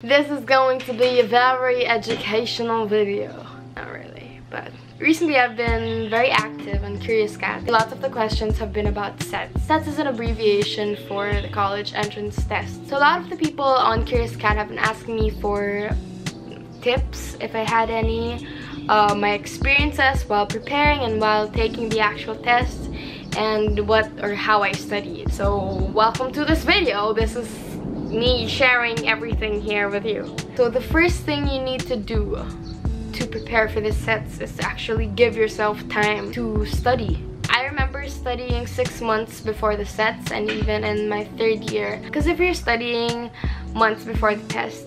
This is going to be a very educational video. Not really, but recently I've been very active on Curious Cat. Lots of the questions have been about CETS. CETS is an abbreviation for the college entrance test. So a lot of the people on Curious Cat have been asking me for tips, if I had any, my experiences while preparing and while taking the actual test, and what or how I studied. So welcome to this video. This is me sharing everything here with you. So the first thing you need to do to prepare for the CETS is to actually give yourself time to study. I remember studying 6 months before the CETS and even in my 3rd year. Because if you're studying months before the test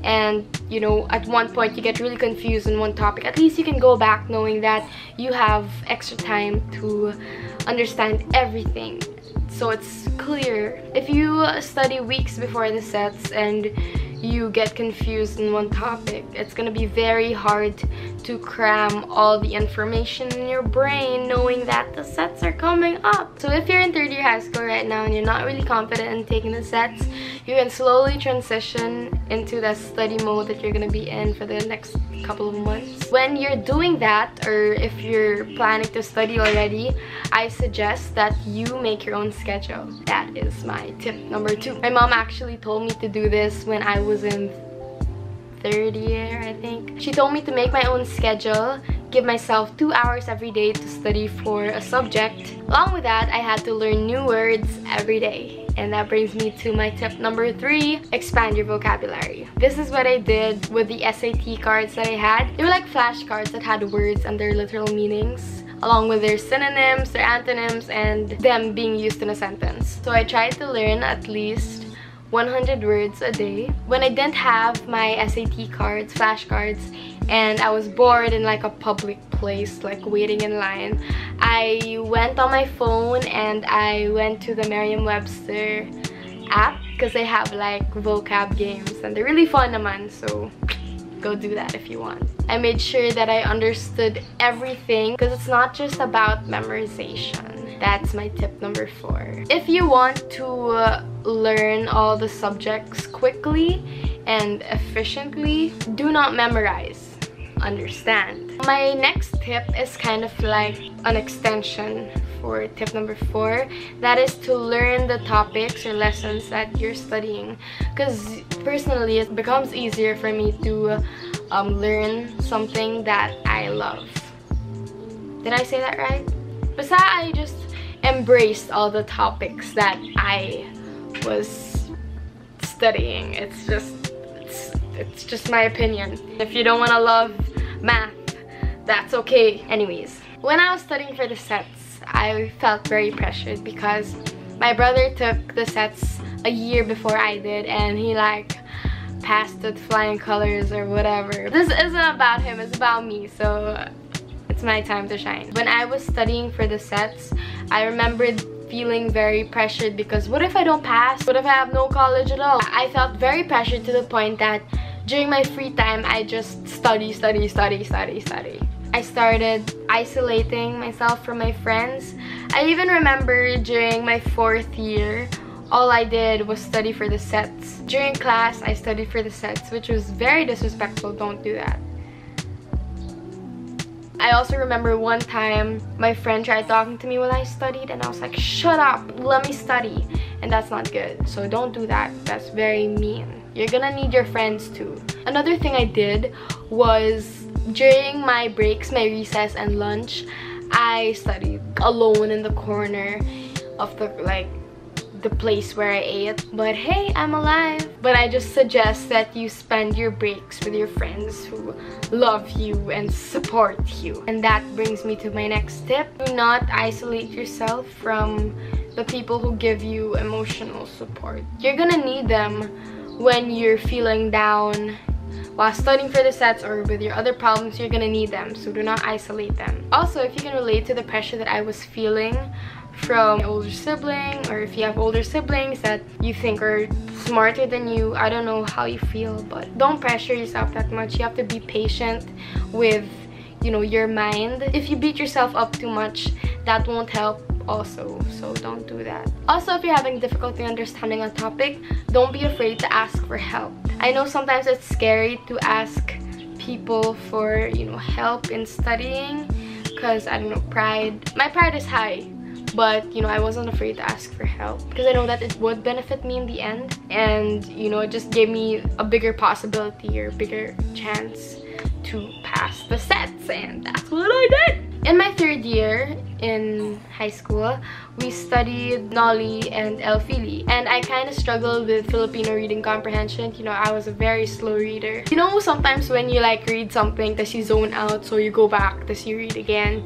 and you know at one point you get really confused in one topic, at least you can go back knowing that you have extra time to understand everything. So it's clear. If you study weeks before the CETS and you get confused in one topic, it's gonna be very hard to cram all the information in your brain knowing that the CETS are coming up. So if you're in 3rd year high school right now and you're not really confident in taking the CETS, you can slowly transition into the study mode that you're gonna be in for the next couple of months. When you're doing that, or if you're planning to study already, I suggest that you make your own schedule. That is my tip number 2. My mom actually told me to do this when I was in 3rd year, I think. She told me to make my own schedule, give myself 2 hours every day to study for a subject. Along with that, I had to learn new words every day. And that brings me to my tip number 3, expand your vocabulary. This is what I did with the SAT cards that I had. They were like flashcards that had words and their literal meanings, along with their synonyms, their antonyms, and them being used in a sentence. So I tried to learn at least 100 words a day. When I didn't have my SAT cards, flashcards, and I was bored in like a public place, like waiting in line, I went on my phone and I went to the Merriam-Webster app because they have like vocab games and they're really fun naman, so go do that if you want. I made sure that I understood everything because it's not just about memorization. That's my tip number 4. If you want to learn all the subjects quickly and efficiently, do not memorize. Understand. My next tip is kind of like an extension for tip number 4. That is to learn the topics or lessons that you're studying. Because personally, it becomes easier for me to learn something that I love. Did I say that right? Basta I just embraced all the topics that I was studying. It's just my opinion. If you don't want to love math, that's okay. Anyways, when I was studying for the CETS, I felt very pressured because my brother took the CETS a year before I did and he like passed with flying colors or whatever. This isn't about him, it's about me, so it's my time to shine. When I was studying for the CETS, I remembered feeling very pressured because what if I don't pass? What if I have no college at all? I felt very pressured to the point that during my free time, I just study. I started isolating myself from my friends. I even remember during my 4th year, all I did was study for the CETS. During class, I studied for the CETS, which was very disrespectful. Don't do that. I also remember one time my friend tried talking to me while I studied and I was like, shut up, let me study. And that's not good. So don't do that. That's very mean. You're gonna need your friends too. Another thing I did was during my breaks, my recess and lunch, I studied alone in the corner of the place where I ate. But hey, I'm alive. But I just suggest that you spend your breaks with your friends who love you and support you. And that brings me to my next tip. Do not isolate yourself from the people who give you emotional support. You're gonna need them when you're feeling down while studying for the CETS or with your other problems. You're gonna need them, so do not isolate them. Also, if you can relate to the pressure that I was feeling from my older sibling, or if you have older siblings that you think are smarter than you, I don't know how you feel, but don't pressure yourself that much. You have to be patient with, you know, your mind. If you beat yourself up too much, that won't help also, so don't do that. Also, if you're having difficulty understanding a topic, don't be afraid to ask for help. I know sometimes it's scary to ask people for, you know, help in studying, because I don't know, pride. My pride is high, but you know, I wasn't afraid to ask for help because I know that it would benefit me in the end, and you know, it just gave me a bigger possibility or bigger chance to pass the sets, and that's what I did. In my 3rd year in high school, we studied Noli and Elfili, and I kind of struggled with Filipino reading comprehension. You know, I was a very slow reader. You know, sometimes when you like read something, that you zone out, so you go back, that you read again.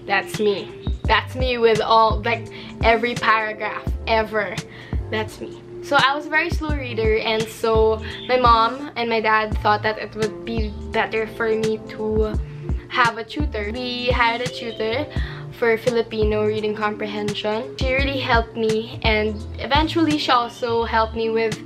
That's me. That's me with all, like, every paragraph ever. That's me. So I was a very slow reader, and so my mom and my dad thought that it would be better for me to have a tutor. We hired a tutor for Filipino reading comprehension. She really helped me, and eventually she also helped me with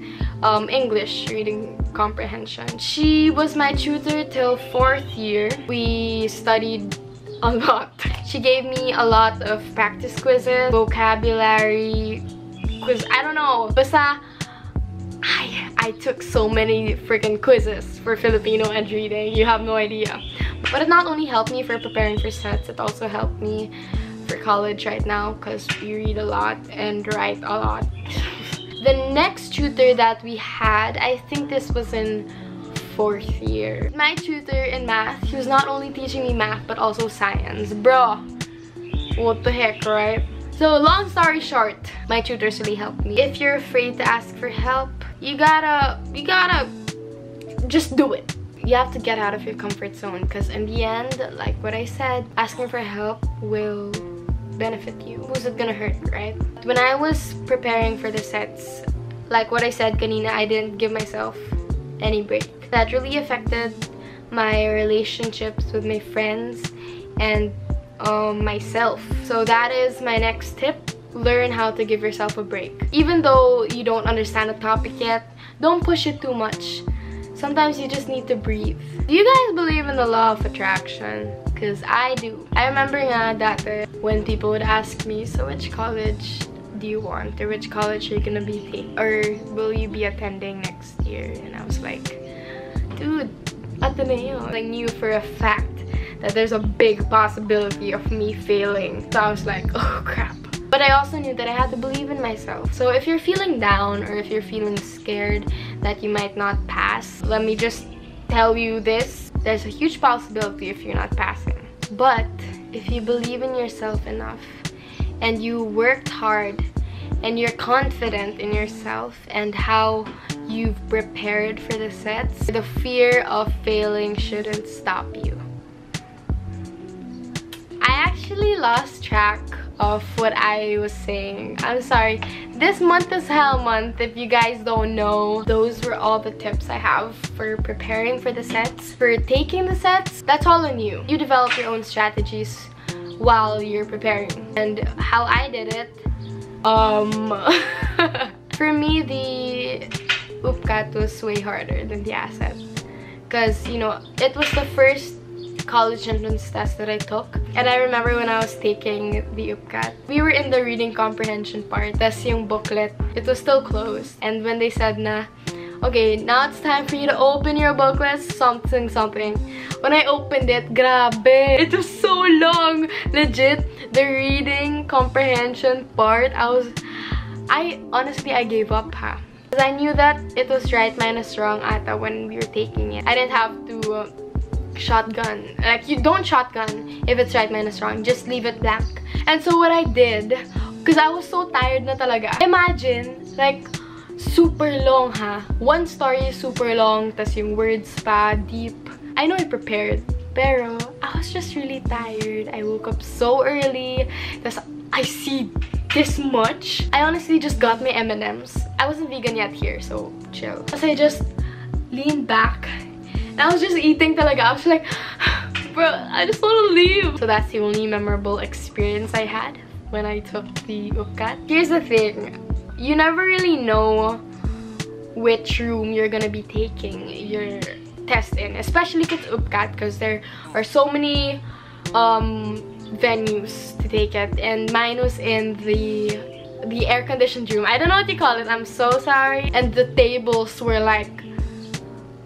English reading comprehension. She was my tutor till 4th year. We studied a lot. She gave me a lot of practice quizzes, vocabulary quiz, I don't know. Basta, I took so many freaking quizzes for Filipino and reading. You have no idea. But it not only helped me for preparing for sets, it also helped me for college right now because we read a lot and write a lot. The next tutor that we had, I think this was in 4th year. My tutor in math, he was not only teaching me math but also science. Bruh, what the heck, right? So long story short, my tutors really helped me. If you're afraid to ask for help, you gotta just do it. You have to get out of your comfort zone, because in the end, like what I said, asking for help will benefit you. Who's it gonna hurt, right? When I was preparing for the sets, like what I said kanina, I didn't give myself any break. That really affected my relationships with my friends and myself. So that is my next tip. Learn how to give yourself a break. Even though you don't understand the topic yet, don't push it too much. Sometimes you just need to breathe. Do you guys believe in the law of attraction? Because I do. I remember nga dati when people would ask me, so which college do you want? Or which college are you gonna be taking? Or will you be attending next year? And I was like, dude, Ateneo. I knew for a fact that there's a big possibility of me failing. So I was like, oh crap. But I also knew that I had to believe in myself. So if you're feeling down or if you're feeling scared that you might not pass, let me just tell you this. There's a huge possibility if you're not passing. But if you believe in yourself enough and you worked hard and you're confident in yourself and how you've prepared for the sets, the fear of failing shouldn't stop you. I actually lost track of what I was saying. I'm sorry. This month is hell month. If you guys don't know, those were all the tips I have for preparing for the sets. For taking the sets, that's all on you. You develop your own strategies while you're preparing. And how I did it, for me, the UPCAT was way harder than the ACET. Because, you know, it was the first college entrance test that I took, and I remember when I was taking the UPCAT, we were in the reading comprehension part. Tas yung booklet, it was still closed, and when they said na, okay, now it's time for you to open your booklet, something. When I opened it, grabe, it was so long. Legit, the reading comprehension part, I honestly gave up, ha. Because I knew that it was right minus wrong ata when we were taking it. I didn't have to shotgun. Like, you don't shotgun if it's right minus wrong. Just leave it blank. And so what I did, because I was so tired na talaga. Imagine, like, super long, ha. One story is super long, tas yung words pa, deep. I know I prepared, pero I was just really tired. I woke up so early, tas I see this much. I honestly just got my M&Ms. I wasn't vegan yet here, so chill. As I just leaned back, and I was just eating talaga. I was like, bro, I just want to leave. So that's the only memorable experience I had when I took the UPCAT. Here's the thing. You never really know which room you're gonna be taking your test in. Especially if it's UPCAT, because there are so many venues to take it. And mine was in the air-conditioned room. I don't know what you call it. I'm so sorry. And the tables were like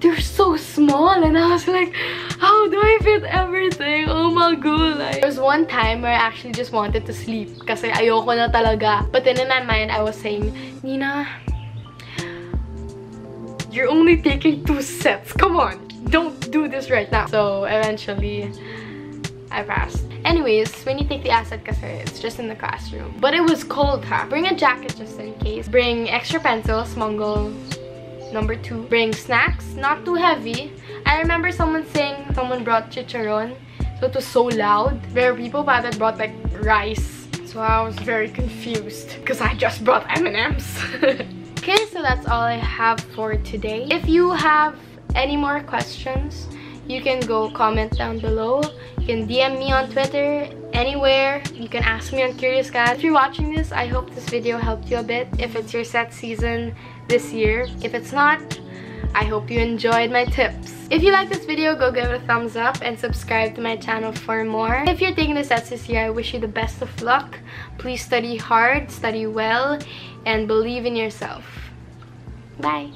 they're so small, and I was like, how do I fit everything? Oh my god. Like, there was one time where I actually just wanted to sleep kasi ayoko na talaga. But then in my mind, I was saying, Nina, you're only taking 2 sets. Come on, don't do this right now. So eventually, I passed. Anyways, when you take the ACET kasi, it's just in the classroom. But it was cold, huh? Bring a jacket just in case. Bring extra pencils, Mongol number 2. Bring snacks, not too heavy. I remember someone saying someone brought chicharon, so it was so loud. There were people that brought like rice, so I was very confused because I just brought M&Ms. Okay, so that's all I have for today. If you have any more questions, you can go comment down below. You can DM me on Twitter, anywhere. You can ask me on Curious Cat. If you're watching this, I hope this video helped you a bit. If it's your set season this year. If it's not, I hope you enjoyed my tips. If you like this video, go give it a thumbs up and subscribe to my channel for more. If you're taking the sets this year, I wish you the best of luck. Please study hard, study well, and believe in yourself. Bye!